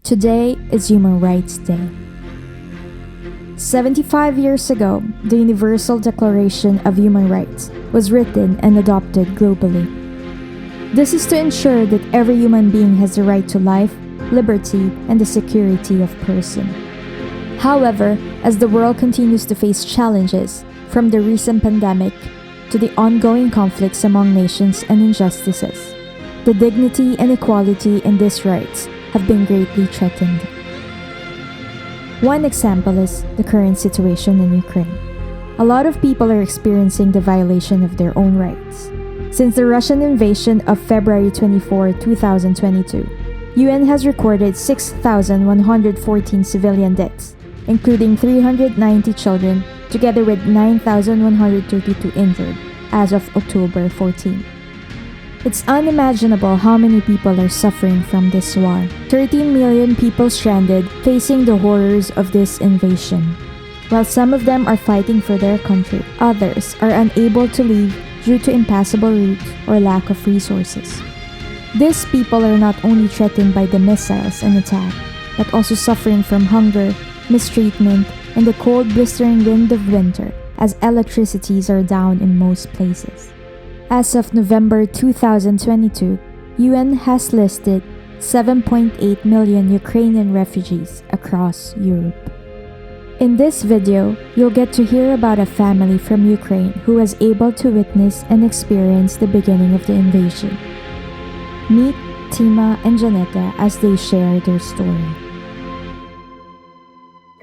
Today is Human Rights Day. 75 years ago, the Universal Declaration of Human Rights was written and adopted globally. This is to ensure that every human being has the right to life, liberty, and the security of person. However, as the world continues to face challenges, from the recent pandemic to the ongoing conflicts among nations and injustices, the dignity and equality in these rights have been greatly threatened. One example is the current situation in Ukraine. A lot of people are experiencing the violation of their own rights. Since the Russian invasion of February 24, 2022, UN has recorded 6,114 civilian deaths, including 390 children, together with 9,132 injured as of October 14. It's unimaginable how many people are suffering from this war. 13 million people stranded, facing the horrors of this invasion. While some of them are fighting for their country, others are unable to leave due to impassable routes or lack of resources. These people are not only threatened by the missiles and attack, but also suffering from hunger, mistreatment, and the cold, blistering wind of winter, as electricities are down in most places. As of November 2022, UN has listed 7.8 million Ukrainian refugees across Europe. In this video, you'll get to hear about a family from Ukraine who was able to witness and experience the beginning of the invasion. Meet Tima and Janeta as they share their story.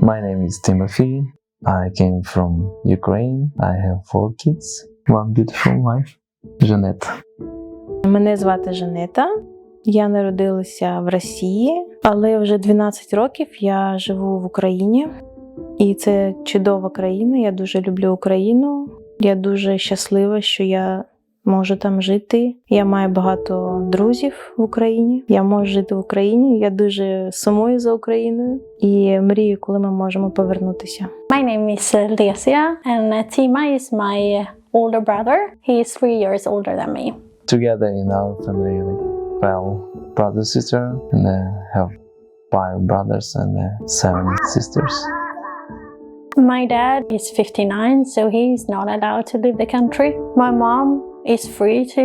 My name is Timothy. I came from Ukraine. I have 4 kids, one beautiful wife, Janeta. Мене звати Жанета. Я народилася в Росії, але вже 12 років я живу в Україні. І це чудова країна, я дуже люблю Україну. Я дуже щаслива, що я можу там жити. Я маю багато друзів в Україні. Я можу жити в Україні. Я дуже сумую за Україною і мрію, коли ми можемо повернутися. My name is Lesia and Tima is my older brother. He is 3 years older than me. Together in our family, 12 brother sister, and have 5 brothers and 7 sisters. My dad is 59, so he's not allowed to leave the country. My mom is free to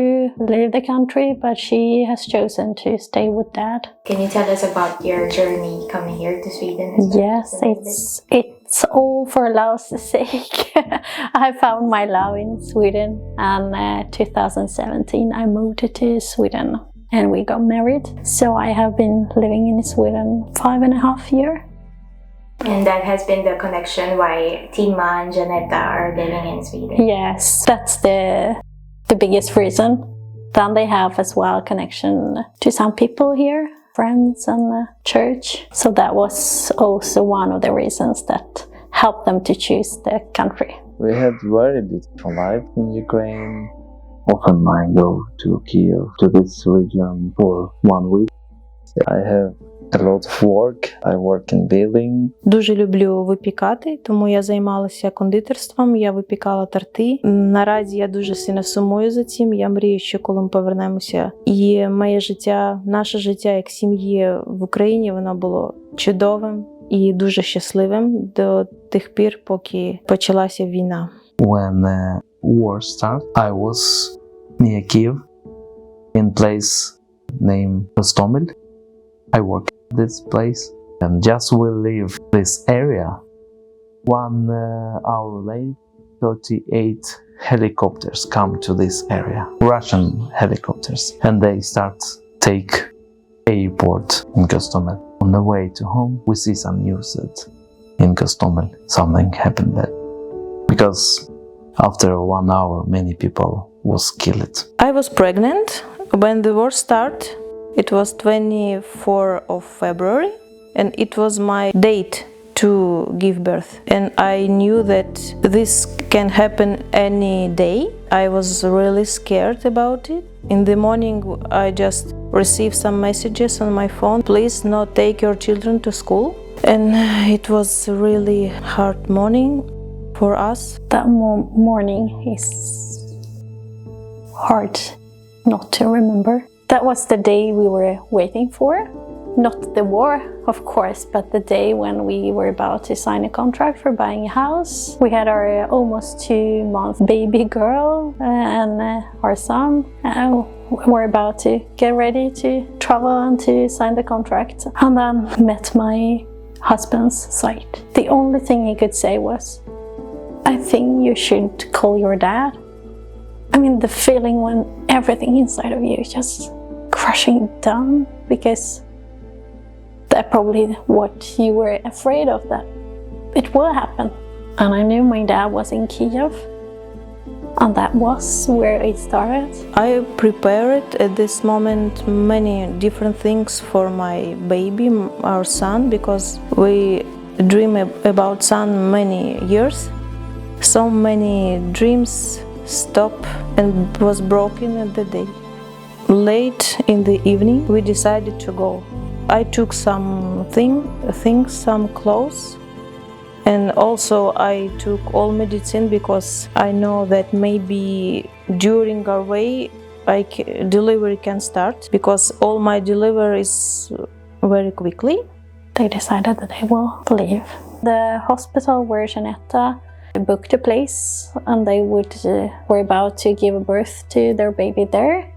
leave the country, but she has chosen to stay with dad. Can you tell us about your journey coming here to Sweden? Yes, it's all for love's sake. I found my love in Sweden, and 2017 I moved to Sweden and we got married. So I have been living in Sweden 5.5 years. And that has been the connection why Tima and Janeta are living in Sweden. Yes, that's the biggest reason. Then they have as well connection to some people here, friends and church. So that was also one of the reasons that helped them to choose the country. We had very beautiful life in Ukraine. Often I go to Kiev, to this region for 1 week. I have a lot of work. I work in building. Дуже люблю випікати, тому я займалася кондитерством, я випікала торти. Наразі я дуже сильно сумую за цим, я мрію, що коли ми повернемося. І моє життя, наше життя як сім'ї в Україні, воно було чудовим і дуже щасливим до тих пір, поки почалася війна. When war started, I was near Kiev, in place named Hostomel. I work at this place, and just we leave this area. 1 hour late, 38 helicopters come to this area, Russian helicopters, and they start take airport in Hostomel. On the way to home, we see some news that in Hostomel something happened bad, because after 1 hour, many people was killed. I was pregnant when the war started. It was 24 of February, and it was my date to give birth. And I knew that this can happen any day. I was really scared about it. In the morning, I just received some messages on my phone. Please not take your children to school. And it was really hard morning for us. That morning is hard not to remember. That was the day we were waiting for. not the war, of course, but the day when we were about to sign a contract for buying a house. We had our almost 2-month baby girl and our son. We're about to get ready to travel and to sign the contract. And then met my husband's side. The only thing he could say was, I think you should call your dad. I mean, the feeling when everything inside of you is just crushing down, because that's probably what you were afraid of, that it will happen. And I knew my dad was in Kiev, and that was where it started. I prepared at this moment many different things for my baby, our son, because we dream about son many years. So many dreams stopped and was broken at the day. Late in the evening, we decided to go. I took some things, some clothes, and also I took all medicine, because I know that maybe during our way delivery can start, because all my delivery is very quickly. They decided that they will leave. The hospital where Jeanette booked a place and they were about to give birth to their baby there,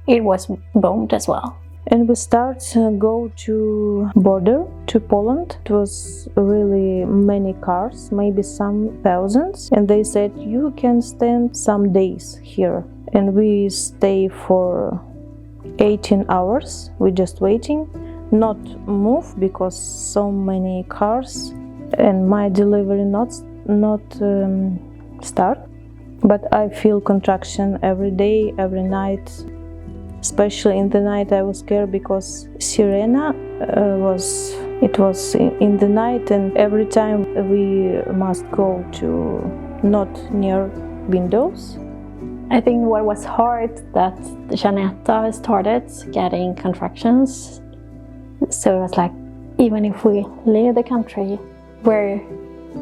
it was bombed as well. And we start go to border to Poland. It was really many cars, maybe some thousands, and they said you can stand some days here. And we stay for 18 hours. We just waiting, not move, because so many cars, and my delivery not start. But I feel contraction every day, every night. Especially in the night, I was scared because sirena was in the night, and every time we must go to not near windows. I think what was hard that Jeanette started getting contractions. So it was like, even if we leave the country, where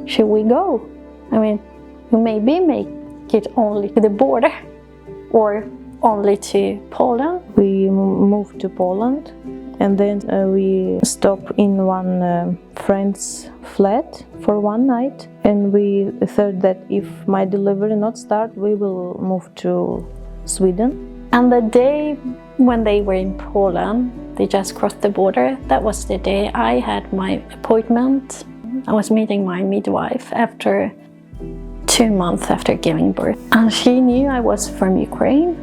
should we go? I mean, we maybe make it only to the border or only to Poland. We moved to Poland, and then we stopped in one friend's flat for one night, and we thought that if my delivery not start, we will move to Sweden. And the day when they were in Poland, they just crossed the border. That was the day I had my appointment. I was meeting my midwife after 2 months after giving birth, and she knew I was from Ukraine.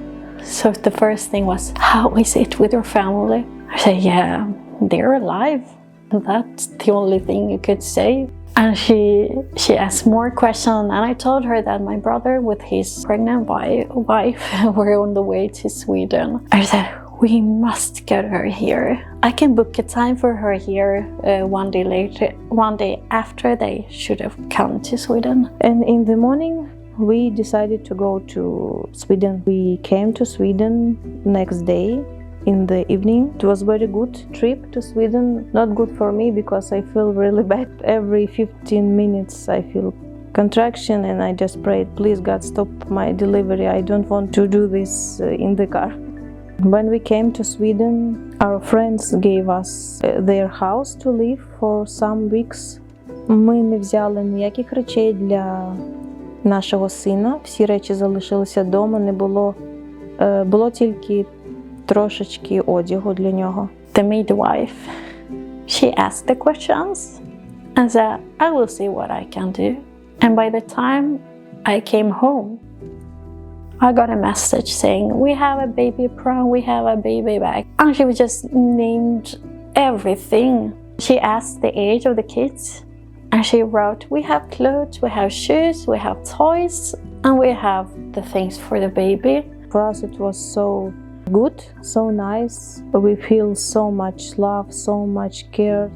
So the first thing was, how is it with your family? I said, yeah, they're alive. That's the only thing you could say. And she asked more questions, and I told her that my brother with his pregnant wife were on the way to Sweden. I said, we must get her here. I can book a time for her here one day after they should have come to Sweden. And in the morning, we decided to go to Sweden. We came to Sweden next day in the evening. It was a very good trip to Sweden. Not good for me because I feel really bad. Every 15 minutes I feel contraction, and I just prayed, please God, stop my delivery. I don't want to do this in the car. When we came to Sweden, our friends gave us their house to live for some weeks. Ми не взяли ніяких речей для нашого сина. Всі речі залишилися вдома, не було тільки трошечки одягу для нього. The midwife, she asked the questions and said, I will see what I can do. And by the time I came home, I got a message saying, we have a baby pram, we have a baby bag. And she just named everything. She asked the age of the kids, and she wrote, we have clothes, we have shoes, we have toys, and we have the things for the baby. For us it was so good, so nice. We feel so much love, so much care.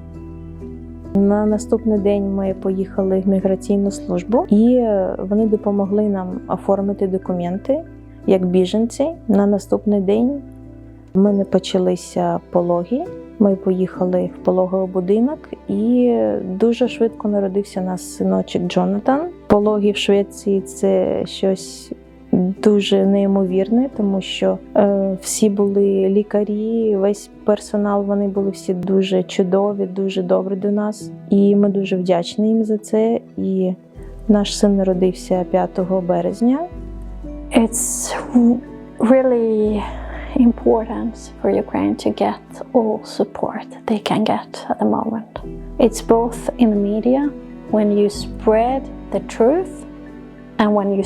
На наступний день ми поїхали в міграційну службу, і вони допомогли нам оформити документи як біженці. На наступний день в мене почалися пологи. Ми поїхали в пологовий будинок, і дуже швидко народився наш синочок Джонатан. Пологи в Швеції – це щось дуже неймовірне, тому що всі були лікарі, весь персонал, вони були всі дуже чудові, дуже добрі до нас. І ми дуже вдячні їм за це. І наш син народився 5 березня. It's really important for Ukraine to get all support they can get at the moment. It's both in the media, when you spread the truth, and when you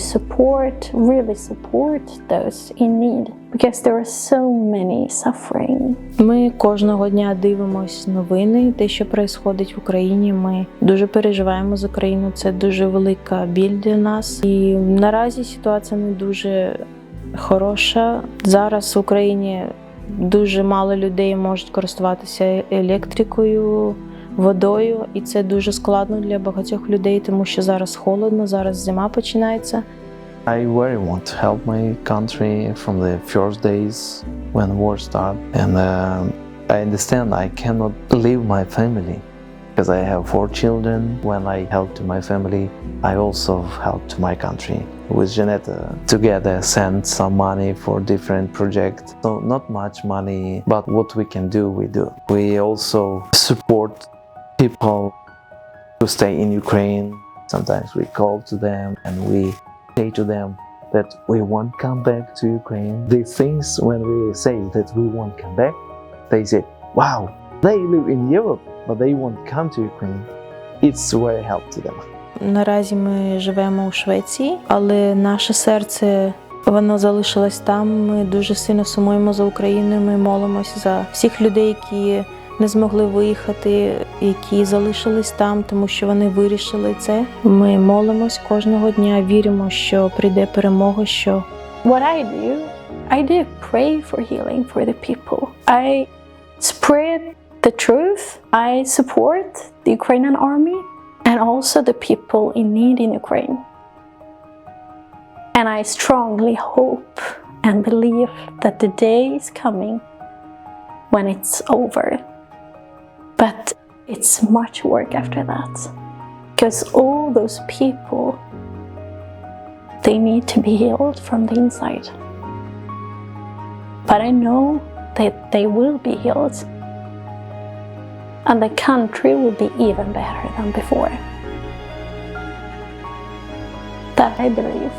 really support those in need, because there are so many suffering. Ми кожного дня дивимось новини, те, що відбувається в Україні. Ми дуже переживаємо за країну, це дуже велика біль для нас. І наразі ситуація не дуже хороша. Зараз в Україні дуже мало людей можуть користуватися електрикою, водою, і це дуже складно для багатьох людей, тому що зараз холодно, зараз зима починається. I very want to help my country from the first days when war started, and I understand I cannot leave my family because I have 4 children. When I help to my family, I also help to my country. With Janetta together send some money for different projects. So not much money, but what we can do, we do. We also support people to stay in Ukraine. Sometimes we call to them and we say to them that we won't come back to Ukraine. These things, when we say that we won't come back, they say, wow, they live in Europe, but they won't come to Ukraine. It's very help to them. Наразі ми живемо у Швеції, але наше серце, воно залишилось там. Ми дуже сильно сумуємо за Україною, ми молимося за всіх людей, які не змогли виїхати, які залишились там, тому що вони вирішили це. Ми молимось кожного дня, віримо, що прийде перемога, що... What I do pray for healing for the people. I spread the truth. I support the Ukrainian army and also the people in need in Ukraine. And I strongly hope and believe that the day is coming when it's over. But it's much work after that. Because all those people, they need to be healed from the inside. But I know that they will be healed. And the country will be even better than before. That I believe.